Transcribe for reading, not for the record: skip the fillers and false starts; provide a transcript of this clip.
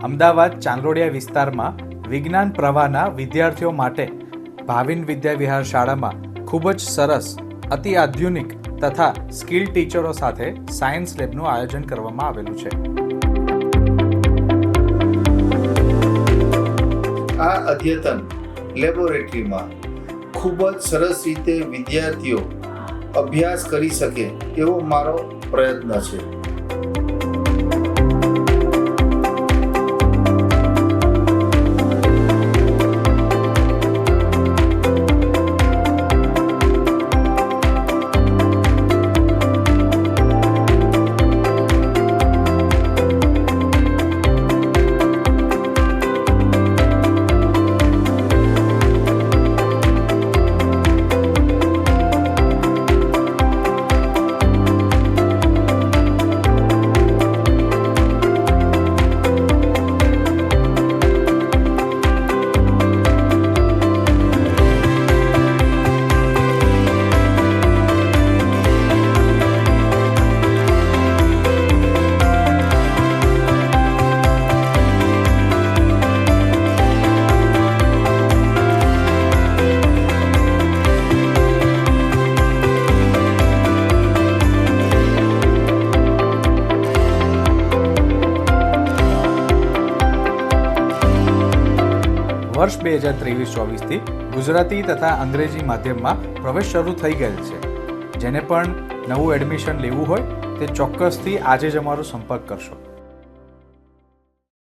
અમદાવાદ ચાંદલોડિયા વિસ્તારમાં વિજ્ઞાન પ્રવાહના વિદ્યાર્થીઓ માટે ભાવિન વિદ્યા વિહાર શાળામાં ખૂબ જ સરસ અતિ આધુનિક તથા સ્કિલ ટીચરો સાથે સાયન્સ લેબનું આયોજન કરવામાં આવેલું છે. આ અદ્યતન લેબોરેટરીમાં ખૂબ જ સરસ રીતે વિદ્યાર્થીઓ અભ્યાસ કરી શકે એવો મારો પ્રયત્ન છે. વર્ષ 2023-24થી ગુજરાતી તથા અંગ્રેજી માધ્યમમાં પ્રવેશ શરૂ થઈ ગયેલ છે. જેને પણ નવું એડમિશન લેવું હોય તે ચોક્કસથી આજે જ અમારો સંપર્ક કરશો.